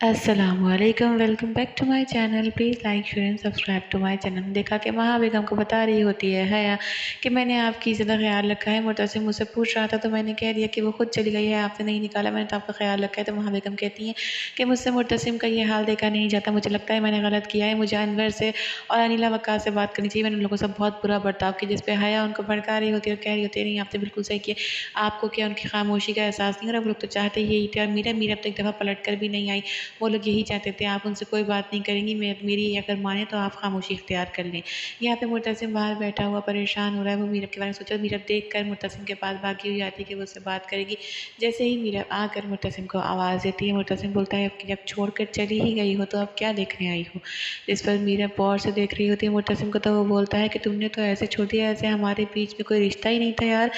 अस्सलामुअलैकुम, welcome back to my channel. Please like share and subscribe to my channel. देखा कि महा बेगम को बता रही होती है हया कि मैंने आपकी ज़्यादा ख्याल रखा है। मुर्तसिम मुझसे पूछ रहा था तो मैंने कह दिया कि वो खुद चली गई है, आपने नहीं निकाला, मैंने तो आपका ख्याल रखा है। तो महा बेगम कहती हैं कि मुझसे मुर्तसिम का ये हाल देखा नहीं जाता, मुझे लगता है मैंने गलत किया है, मुझे अनवर से और अनिला वक्कास से बात करनी चाहिए। मैंने उन लोगों से बहुत बुरा बर्ताव किया, जिस पर हया उनको भड़का रही होती है और कह रही होती है नहीं आपने बिल्कुल सही किया, आपको क्या उनकी खामोशी का एहसास नहीं हो रहा? वो लोग तो चाहते ही यही थे। और मीरा मीरा तो एक दफ़ा पलट कर भी नहीं आई, वो लोग यही चाहते थे आप उनसे कोई बात नहीं करेंगी, मेरी अगर माने तो आप खामोशी इख्तियार कर लें। यहाँ पे मुर्तसिम बाहर बैठा हुआ परेशान हो रहा है, वो मीरब के बारे में सोचा। मीरब देख कर मुर्तसिम के पास भागी हुई आती है कि वो उससे बात करेगी। जैसे ही मीरब आकर मुर्तसिम को आवाज़ देती है, मुर्तसिम बोलता है कि जब छोड़ कर चली ही गई हो तो अब क्या देखने आई हो। इस पर मीरब गौर से देख रही होती है मुर्तसिम को, तो वो बोलता है कि तुमने तो ऐसे छोड़ दिया ऐसे हमारे बीच में कोई रिश्ता ही नहीं था यार,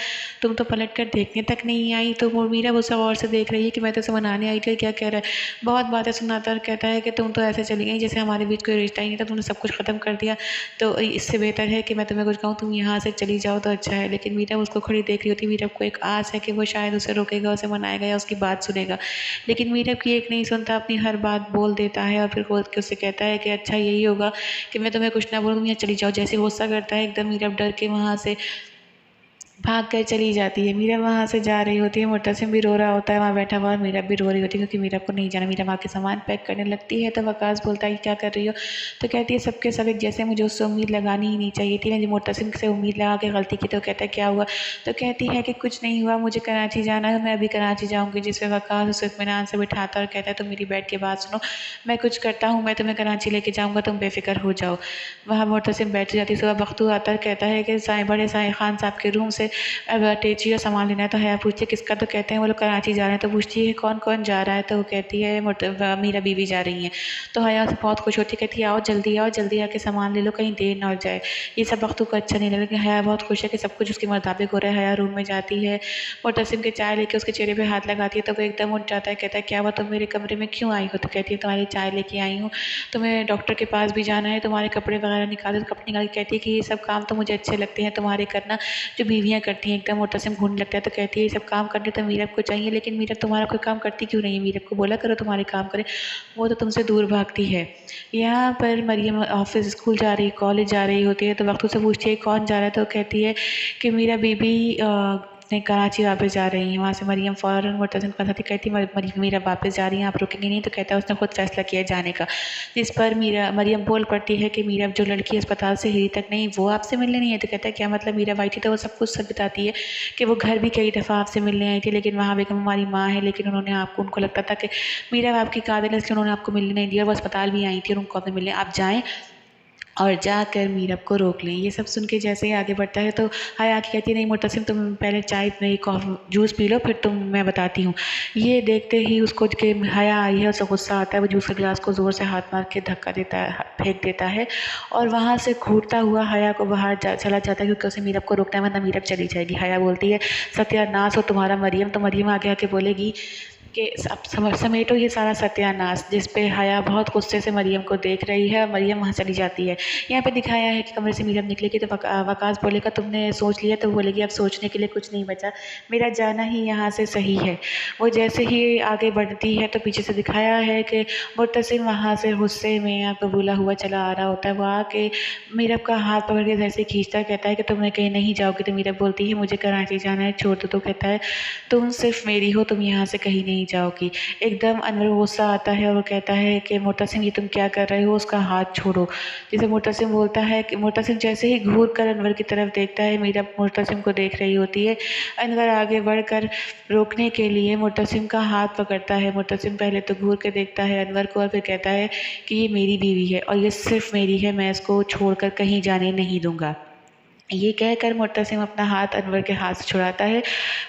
तुम तो पलट कर देखने तक नहीं आई। तो मीरब उसे गौर से देख रही है कि मैं तो उसे मनाने आई थी, क्या कह रहा है, बहुत बातें सुनाता और कहता है कि तुम तो ऐसे चली गई जैसे हमारे बीच कोई रिश्ता ही नहीं था, तुमने सब कुछ ख़त्म कर दिया, तो इससे बेहतर है कि मैं तुम्हें कुछ कहूँ, तुम यहाँ से चली जाओ तो अच्छा है। लेकिन मीरब उसको खड़ी देख रही होती है। मीरब को एक आस है कि वो शायद उसे रोकेगा, उसे मनाएगा या उसकी बात सुनेगा, लेकिन मीरब की एक नहीं सुनता, अपनी हर बात बोल देता है और फिर खोल के उससे कहता है कि अच्छा यही होगा कि मैं तुम्हें कुछ ना बोलूँ, तुम यहाँ चली जाओ। जैसे गुस्सा करता है एकदम मीरब डर के वहाँ से भाग कर चली जाती है। मीरा वहाँ से जा रही होती है, मुर्तसिम भी रो रहा होता है वहाँ बैठा हुआ, और मीरा भी रो रही होती है क्योंकि मीरा को नहीं जाना। मीरा वहाँ के सामान पैक करने लगती है तो वकास बोलता है कि क्या कर रही हो, तो कहती है सबके सब एक जैसे, मुझे उससे उम्मीद लगानी ही नहीं चाहिए थी, मैंने मुर्तसिम से उम्मीद लगा के गलती की। तो कहता है क्या हुआ, तो कहती है कि कुछ नहीं हुआ, मुझे कराची जाना है, मैं अभी कराची जाऊँगी। जिसमें वकास उसे इत्मीनान से बिठाता और कहता है तुम मेरी बैठ के बात सुनो, मैं कुछ करता हूँ, मैं तुम्हें कराची लेके जाऊँगा, तुम बेफिक्र हो जाओ। वहाँ मुर्तसिम बैठ जाती है। सुबह बख्तू आता और कहता है कि बड़े साईं खान साहब के रूम से अब अटैची का सामान लेना है। तो हया पूछती है किसका, तो कहते हैं वो लोग कराची जा रहे हैं। तो पूछती है कौन कौन जा रहा है, तो वो कहती है मीरा बीवी जा रही हैं। तो हया से बहुत खुश होती है, कहती है आओ जल्दी आके सामान ले लो, कहीं देर ना हो जाए। ये सब वक्त को अच्छा नहीं लगा, लेकिन हया बहुत खुश है कि सब कुछ उसके मुताबिक हो रहा है। हया रूम में जाती है, मुर्तसिम के चाय लेके उसके चेहरे पे हाथ लगाती है, तो वो एकदम उठ जाता है, कहता है क्या हुआ, तुम मेरे कमरे में क्यों आई हो। तो कहती है तुम्हारी चाय लेके आई हूँ, तुम्हें डॉक्टर के पास भी जाना है, तुम्हारे कपड़े वगैरह निकाले। तो कपड़े निकाल के कहती है कि ये सब काम तो मुझे अच्छे लगते हैं तुम्हारे करना, जो बीवियाँ करती हैं। एकदम मुर्तसिम घूमने लगता है। तो कहती है ये सब काम करने तो मीरब को चाहिए, लेकिन मीरब तुम्हारा कोई काम करती क्यों नहीं है, मीरब को बोला करो तुम्हारे काम करे, वो तो तुमसे दूर भागती है। यहाँ पर मरियम ऑफिस स्कूल जा रही, कॉलेज जा रही होती है, तो वक्त से पूछती है कौन जा रहा है, तो कहती है कि मीरा बीबी नहीं कराची वापस जा रही हैं। वहाँ से मरियम फ़ौरन मुर्तसिम के पास आती, कहती मीरा वापस जा रही हैं, आप रुकेंगे नहीं। तो कहता है उसने खुद फैसला किया जाने का। जिस पर मरियम बोल पड़ती है कि मीरा जो लड़की अस्पताल से हिली तक नहीं, वो आपसे मिलने नहीं है। तो कहता है क्या मतलब, मीरा आई थी तो वो सब कुछ सच बताती है कि वो घर भी कई दफ़ा आपसे मिलने आई थी, लेकिन वहाँ बेगम हमारी माँ है, लेकिन उन्होंने आपको, उनको लगता था कि मीरा आपकी कादिल है, इसलिए उन्होंने आपको मिलने नहीं दिया। वो अस्पताल भी आई थी और उनको आपने मिलने, आप जाएँ और जाकर मीरब को रोक लें। ये सब सुन के जैसे ही आगे बढ़ता है तो हया आके कहती है नहीं मुर्तसिम तुम पहले चाय नहीं कॉफ़ी जूस पी लो, फिर मैं बताती हूँ। ये देखते ही उसको कि हया आई है, उसे गुस्सा आता है, वो जूस के गिलास को ज़ोर से हाथ मार के धक्का देता है, फेंक देता है, और वहाँ से घूरता हुआ हया को बाहर चला जाता है क्योंकि उसे मीरब को रोकना है, वरना मीरब चली जाएगी। हया बोलती है सत्यानाश हो तुम्हारा मरियम। तो मरियम आगे आके बोलेगी कि अब समेटो ये सारा सत्यानाश, जिस पे हया बहुत गुस्से से मरियम को देख रही है और मरियम वहाँ चली जाती है। यहाँ पे दिखाया है कि कमरे से मरियम निकलेगी तो वकास बोलेगा तुमने सोच लिया, तो बोलेगी अब सोचने के लिए कुछ नहीं बचा, मेरा जाना ही यहाँ से सही है। वो जैसे ही आगे बढ़ती है तो पीछे से दिखाया है कि मुर्तसिम वहाँ से गुस्से में आपको बुला हुआ चला आ रहा होता है। वो आके मीरब का हाथ पकड़ के जैसे खींचता, कहता है कि तुम कहीं नहीं जाओगी। तो मीरब बोलती है मुझे कराची जाना है, छोड़ दो। तो कहता है तुम सिर्फ मेरी हो, तुम यहाँ से कहीं नहीं जाओगी। एकदम अनवर गुस्सा आता है और वो कहता है कि मुर्तसिम ये तुम क्या कर रहे हो, उसका हाथ छोड़ो। जैसे मुर्तसिम बोलता है कि मुर्तसिम जैसे ही घूर कर अनवर की तरफ देखता है, मीरा मुर्तसिम को देख रही होती है। अनवर आगे बढ़कर रोकने के लिए मुर्तसिम का हाथ पकड़ता है। मुर्तसिम पहले तो घूर के देखता है अनवर को और फिर कहता है कि ये मेरी बीवी है और ये सिर्फ मेरी है, मैं इसको छोड़कर कहीं जाने नहीं दूंगा। ये कहकर मुर्तसिम अपना हाथ अनवर के हाथ से छुड़ाता है।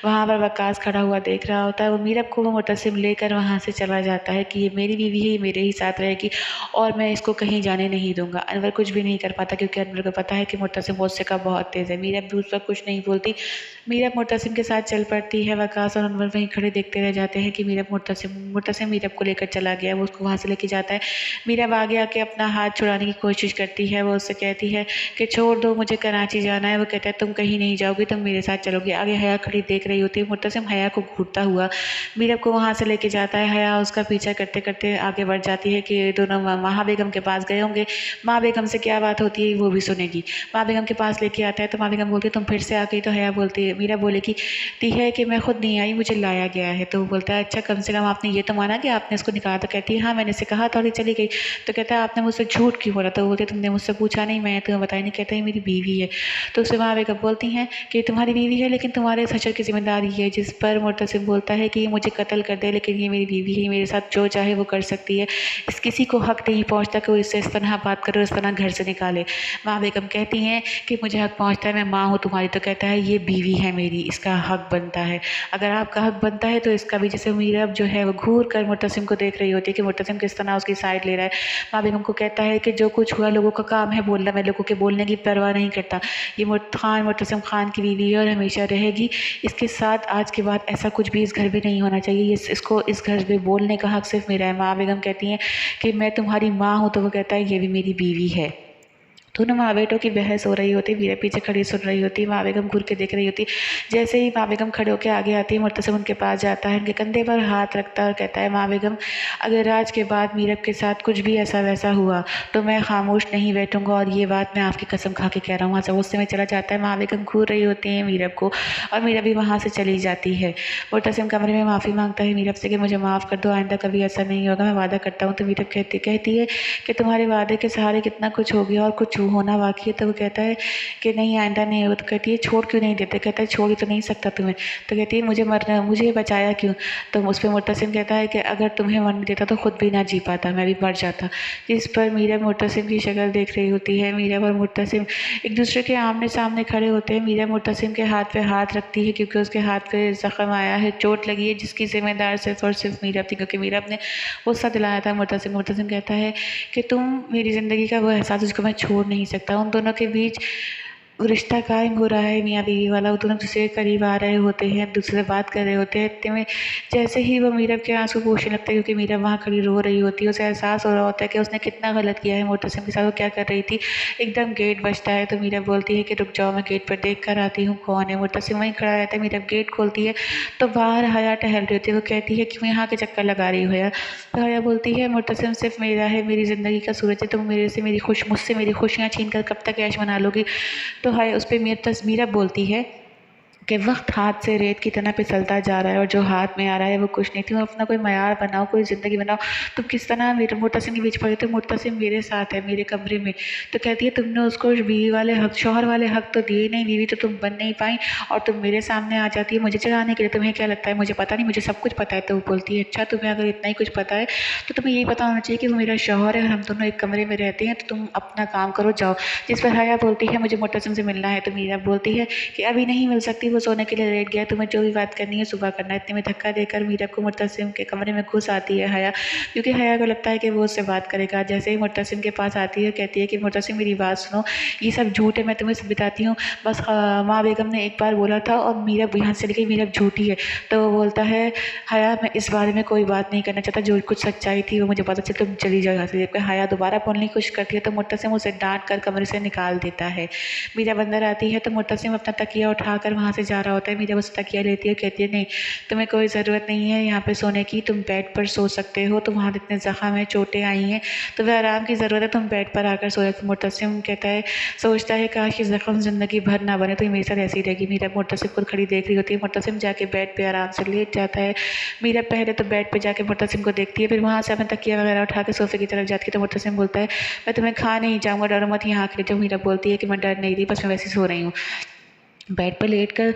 वहाँ पर वकास खड़ा हुआ देख रहा होता है। वो मीरब को वो मुर्तसिम लेकर वहाँ से चला जाता है कि ये मेरी बीवी है, ये मेरे ही साथ रहेगी और मैं इसको कहीं जाने नहीं दूंगा। अनवर कुछ भी नहीं कर पाता क्योंकि अनवर को पता है कि मुर्तसिम गुस्से का बहुत तेज़ है। मीरब भी उस पर कुछ नहीं बोलती। मीरब मुर्तसिम के साथ चल पड़ती है। वकास और अनवर वहीं खड़े देखते रह जाते हैं कि मुर्तसिम मीरब को लेकर चला गया। वो उसको वहाँ से लेके जाता है। मीरब आगे आके अपना हाथ छुड़ाने की कोशिश करती है। वो उससे कहती है कि छोड़ दो, मुझे कराची जाना है। वो कहता है तुम कहीं नहीं जाओगी, तुम मेरे साथ चलोगे। आगे हया खड़ी देख रही होती है। मुर्तसिम हया को घूरता हुआ मीरब को वहाँ से लेके जाता है। हया उसका पीछा करते करते आगे बढ़ जाती है कि दोनों माँ बेगम के पास गए होंगे। माँ बेगम से क्या बात होती है वो भी सुनेगी। माँ बेगम के पास लेके आता है तो माँ बेगम बोलती है तुम फिर से आ गई। तो हया बोलती है, मीरा बोलेगी ती है कि मैं खुद नहीं आई, मुझे लाया गया है। तो वो बोलता है अच्छा कम से कम आपने ये तो माना कि आपने इसको निकाला। तो कहती है हाँ मैंने से कहा था और ये चली गई। तो कहता है आपने मुझसे झूठ क्यों बोला। तो बोलते तुमने मुझसे पूछा नहीं, मैं तुम्हें बताया नहीं। कहता है मेरी बीवी है। तो उससे माँ बेगम बोलती हैं कि तुम्हारी बीवी है लेकिन तुम्हारे हशर की जिम्मेदारी है। जिस पर मुर्तसिम बोलता है कि ये मुझे कत्ल कर दे लेकिन ये मेरी बीवी है, मेरे साथ जो चाहे वो कर सकती है। इस किसी को हक नहीं पहुँचता कि वो इससे इस तरह बात करे, इस तरह घर से निकाले। माँ बेगम कहती हैं कि मुझे हक पहुँचता है, मैं माँ हूँ तुम्हारी। तो कहता है ये बीवी है मेरी, इसका हक बनता है। अगर आपका हक बनता है तो इसका भी। जैसे मीरब जो है वो घूर कर मुर्तसिम को देख रही होती है कि मुर्तसिम किस तरह उसकी साइड ले रहा है। माँ बेगम को कहता है कि जो कुछ हुआ लोगों का काम है बोलना, मैं लोगों के बोलने की परवाह नहीं करता। ये मुर्तसिम खान की बीवी है और हमेशा रहेगी। इसके साथ आज के बाद ऐसा कुछ भी इस घर में नहीं होना चाहिए। इसको इस घर में बोलने का हक सिर्फ मेरा है। माँ बेगम कहती हैं कि मैं तुम्हारी माँ हूँ। तो वो कहता है ये भी मेरी बीवी है। दोनों माँ बेटों की बहस हो रही होती, मीरा पीछे खड़ी सुन रही होती। माँ बेगम घूर के देख रही होती। जैसे ही माँ बेगम खड़े होकर आगे आती है, मुर्तसिम उनके पास जाता है, उनके कंधे पर हाथ रखता है और कहता है माँ बेगम अगर आज के बाद मीरब के साथ कुछ भी ऐसा वैसा हुआ तो मैं खामोश नहीं बैठूंगा और ये बात मैं आपकी कसम खा के कह रहा हूँ। वहाँ से उस समय चला जाता है। माँ बेगम घूर रही होती है मीरब को और मीरब भी वहाँ से चली जाती है। मुर्तसिम कमरे में माफ़ी मांगता है मीरब से कि मुझे माफ़ कर दो, आइंदा कभी ऐसा नहीं होगा, मैं वादा करता हूँ। तो मीरब कहती है कि तुम्हारे वादे के सहारे कितना कुछ हो गया और कुछ होना बाकी है। तो वो कहता है कि नहीं आइंदा नहीं होगा। तो कहती है छोड़ क्यों नहीं देते। कहता है छोड़ ही तो नहीं सकता तुम्हें। तो कहती है मुझे मरना, मुझे बचाया क्यों। तो उस पर मुर्तसिम कहता है कि अगर तुम्हें मरने देता तो खुद भी ना जी पाता, मैं भी मर जाता। जिस पर मीरा मुर्तसिम की शक्ल देख रही होती है। मीरा और मुर्तसिम एक दूसरे के आमने सामने खड़े होते हैं। मीरा मुर्तसिम के हाथ पे हाथ रखती है क्योंकि उसके हाथ पे जख्म आया है, चोट लगी है, जिसकी जिम्मेदार सिर्फ और सिर्फ मीरा थी क्योंकि मीरा ने गुस्सा दिलाया था मुर्तसिम कहता है कि तुम मेरी ज़िंदगी का वो एहसास जिसको मैं छोड़ नहीं सकता। उन दोनों के बीच रिश्ता कायम हो रहा है मियाँ बीवी वाला। वो दोनों दूसरे के करीब आ रहे होते हैं, दूसरे से बात कर रहे होते हैं। इतने में जैसे ही वो मीरब के आंसू पोंछने लगता है क्योंकि मीरब वहाँ खड़ी रो रही होती है, उसे एहसास हो रहा होता है कि उसने कितना गलत किया है मुर्तसिम के साथ, वो क्या कर रही थी। एकदम गेट बजता है तो मीरब बोलती है कि रुक जाओ, मैं गेट पर देख कर आती हूँ कौन है। मुर्तसिम वहीं खड़ा रहता है। मीरब गेट खोलती है तो बाहर हया टहल रही होती है। वो कहती है कि मैं यहाँ के चक्कर लगा रही हूँ। तो हया बोलती है मुर्तसिम सिर्फ मेरा है, मेरी ज़िंदगी का सूरज है, तुम मुझसे मेरी खुशियाँ छीन कर कब तक ऐश मना लोगी। तो हया उस पर मीरा बोलती है कि वक्त हाथ से रेत की तरह फिसलता जा रहा है और जो हाथ में आ रहा है वो कुछ नहीं। तुम अपना कोई मयार बनाओ, कोई ज़िंदगी बनाओ। तुम किस तरह मेरे मुर्तसिम के बीच पड़े थे। मुर्तसिम मेरे साथ है, मेरे कमरे में। तो कहती है तुमने उसको बीवी वाले हक, शौहर वाले हक तो दिए नहीं, बीवी तो तुम बन नहीं पाई और तुम मेरे सामने आ जाती है मुझे चढ़ाने के लिए। तुम्हें क्या लगता है मुझे पता नहीं, मुझे सब कुछ पता है। तो वो बोलती है अच्छा तुम्हें अगर इतना ही कुछ पता है तो तुम्हें यही पता होना चाहिए कि वो मेरा शौहर है और हम दोनों एक कमरे में रहते हैं, तो तुम अपना काम करो, जाओ। जिस पर हया बोलती है मुझे मुर्तसिम से मिलना है। तो मीरा बोलती है कि अभी नहीं मिल सकती, वो सोने के लिए लेट गया, तुम्हें जो भी बात करनी है सुबह करना है। इतने में धक्का देकर मीरा को मुर्तसिम के कमरे में घुस आती है हया, क्योंकि हया को लगता है कि वो उससे बात करेगा। जैसे ही मुर्तसिम के पास आती है कहती है कि मुर्तसिम मेरी बात सुनो, ये सब झूठ है, मैं तुम्हें सब बताती हूँ। बस माँ बेगम ने एक बार बोला था और मीरा यहाँ से लेके मीरा झूठी है। तो वो बोलता है हया मैं इस बारे में कोई बात नहीं करना चाहता, जो कुछ सच्चाई थी वो मुझे पता चल, तुम चली जाओ यहाँ से। हया दोबारा बोलने की कोशिश करती है तो मुर्तसिम उसे डांट कर कमरे से निकाल देता है। मीरा अंदर आती है तो मुर्तसिम अपना तकिया उठाकर वहाँ से जा रहा होता है। मीरा उस तकिया लेती है, कहती है नहीं तुम्हें कोई ज़रूरत नहीं है यहाँ पे सोने की, तुम बेड पर सो सकते हो, तुम्हारे इतने ज़ख्म है, चोटें आई हैं, तुम्हें आराम की ज़रूरत है, तुम बेड पर आकर सो। मुर्तसिम कहता है, सोचता है काश ये ज़ख्म ज़िंदगी भर ना बने तो ये मेरे साथ ऐसी रहेगी। मीरा मुर्तसिम को खड़ी देख रही होती है। मुर्तसिम जाके बेड पर आराम से लेट जाता है। मीरा पहले तो बेड पर जाके मुर्तसिम को देखती है, फिर वहाँ से अपना तकिया वगैरह उठा के सोफे की तरफ जाती है। तो मुर्तसिम बोलता है मैं तुम्हें खा नहीं जाऊँगा, डरो मत, यहाँ आके जो। मीरा बोलती है कि मैं डर नहीं रही, बस मैं वैसे सो रही हूँ। बेड पर लेट कर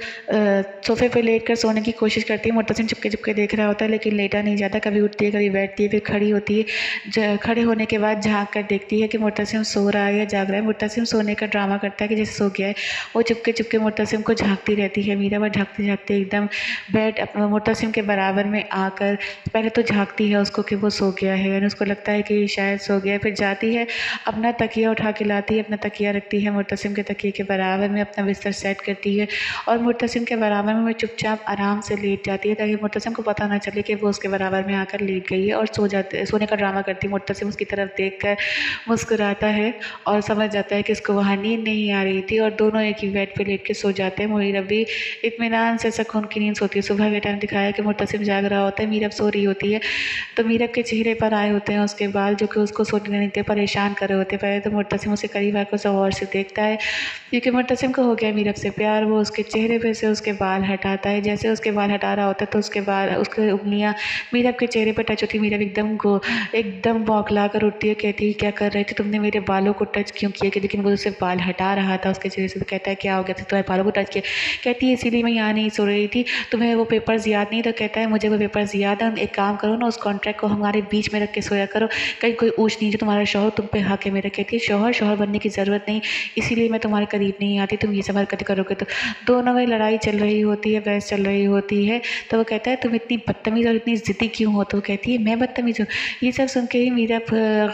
सोफे पर लेट कर सोने की कोशिश करती है। मुर्तसिम चुपके चुपके देख रहा होता है लेकिन लेटा नहीं जाता, कभी उठती है कभी बैठती है, फिर खड़ी होती है। खड़े होने के बाद झांक कर देखती है कि मुर्तसिम सो रहा है या जाग रहा है। मुर्तसिम सोने का ड्रामा करता है कि जैसे सो गया है। वो चुपके चुपके मुर्तसिम को झांकती रहती है। मीरा वह झांकते झांकते एकदम बेड मुर्तसिम के बराबर में आकर पहले तो झांकती है उसको कि वो सो गया है, यानी उसको लगता है कि शायद सो गया है। फिर जाती है अपना तकिया उठा के लाती है, अपना तकिया रखती है मुर्तसिम के तकिए के बराबर में, अपना बिस्तर सेट कर जाती है और मुर्तसिम के बराबर में वो चुपचाप आराम से लेट जाती है ताकि मुर्तसिम को पता ना चले कि वो उसके बराबर में आकर लेट गई है और सोने का ड्रामा करती है। मुर्तसिम उसकी तरफ देखकर मुस्कुराता है और समझ जाता है कि उसको वहाँ नींद नहीं आ रही थी और दोनों एक ही बेड पे लेट के सो जाते हैं। मीरब भी इत्मीनान से सुकून की नींद सोती है। सुबह के टाइम दिखाया कि मुर्तसिम जाग रहा होता है, मीरब सो रही होती है। तो मीरब के चेहरे पर आए होते हैं उसके बाल, जो कि उसको सोने नहीं देते, परेशान कर रहे होते हैं। पहले तो मुर्तसिम उसे करीब आकर उसे गौर से देखता है क्योंकि मुर्तसिम को हो गया मीरब से प्यार। वो उसके चेहरे पे से उसके बाल हटाता है। जैसे उसके बाल हटा रहा होता है तो उसकी उंगलियां मीरब के चेहरे पर टच होती है। मीरब एकदम बौखला कर उठती है, कहती है क्या कर रहे थे तुमने, मेरे बालों को टच क्यों किया? कि लेकिन वो उससे बाल हटा रहा था उसके चेहरे से। तो कहता है क्या हो गया था, तुम्हारे बालों को टच किया? कहती है इसीलिए मैं यहाँ नहीं सो रही थी, तुम्हें वो पेपर्स याद नहीं? तो कहता है मुझे वो पेपर्स याद है, एक काम करो ना, उस कॉन्ट्रैक्ट को हमारे बीच में रख के सोया करो, कहीं कोई ऊँच नीच, तुम्हारा शौहर तुम पे हक है मेरा। कहती है शौहर बनने की ज़रूरत नहीं, इसीलिए मैं तुम्हारे करीब नहीं आती, तुम ये सब हरकतें करोगे तो। दोनों में लड़ाई चल रही होती है, बहस चल रही होती है। तो वो कहता है तुम इतनी बदतमीज़ और इतनी ज़िद्दी क्यों हो? तो वो कहती है मैं बदतमीज़ हूँ? ये सब सुन के ही मीरा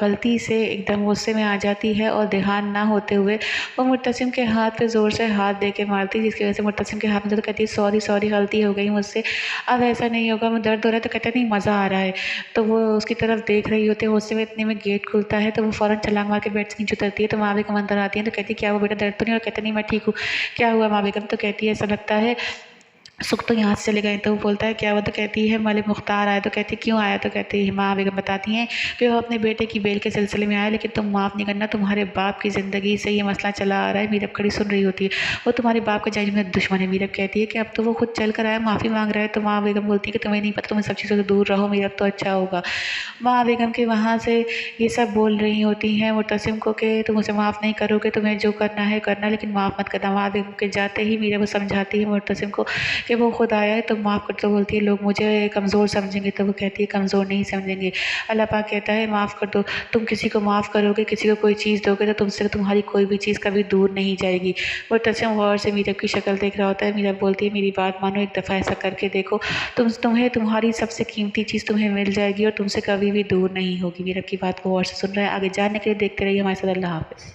गलती से एकदम गुस्से में आ जाती है और ध्यान ना होते हुए वो मुर्तसिम के हाथ पे ज़ोर से हाथ दे के मारती, जिसकी वजह से मुर्तसिम के हाथ में तो कहती है सॉरी गलती हो गई मुझसे, अब ऐसा नहीं होगा। मैं दर्द हो रहा है? तो कहता है नहीं मज़ा आ रहा है। तो वो उसकी तरफ देख रही होती है, गुस्से में इतने में गेट खुलता है तो वो फ़ौरन छलांग मार के बेड से नीचे उतरती है। तो माँ बेगम अंदर आती है तो कहती है क्या हुआ बेटा, दर्द तो नहीं? और कहता नहीं मैं ठीक हूँ। क्या हुआ माँ बेगम? तो कहती है ऐसा लगता है सुख तो यहाँ से चले गए। तो वो बोलता है क्या हुआ? तो कहती है मलिक मुख्तार आया। तो कहती है क्यों आया? तो कहती है माँ बेगम बताती हैं कि वो अपने बेटे की बेल के सिलसिले में आया, लेकिन तुम माफ़ नहीं करना, तुम्हारे बाप की ज़िंदगी से ये मसला चला आ रहा है। मीरब खड़ी सुन रही होती है, वो तुम्हारे बाप का जायज़ में दुश्मन है। मीरब कहती है कि अब तो वो खुद चल कर आया, माफ़ी मांग रहा है। तो माँ बेगम बोलती है कि तुम्हें नहीं पता, तुम्हें सब चीज़ों से दूर रहो, मीरब तो अच्छा होगा। माँ बेगम के वहाँ से ये सब बोल रही होती हैं मुर्तसिम को कि तुम उसे माफ़ नहीं करोगे, तुम्हें जो करना है करना, लेकिन माफ़ मत करना। माँ बेगम के जाते ही मीरब वो समझाती है मुर्तसिम को कि वो खुद आया है तो माफ़ कर। तो बोलती है लोग मुझे कमज़ोर समझेंगे। तो वो कहती है कमज़ोर नहीं समझेंगे, अल्लाह पाक कहता है माफ़ कर दो। तुम किसी को माफ़ करोगे, किसी को कोई चीज़ दोगे तो तुमसे तुम्हारी कोई भी चीज़ कभी दूर नहीं जाएगी। मुर्तसिम गौर से मीरब की शक्ल देख रहा होता है। मीरब बोलती है मेरी बात मानो, एक दफ़ा ऐसा करके देखो, तुम्हें तुम्हारी सबसे कीमती चीज़ तुम्हें मिल जाएगी और तुमसे कभी भी दूर नहीं होगी। मीरब की बात को गौर से सुन रहा है। आगे जानने के लिए देखते रहिए हमारे साथ। अल्लाह हाफ़िज़।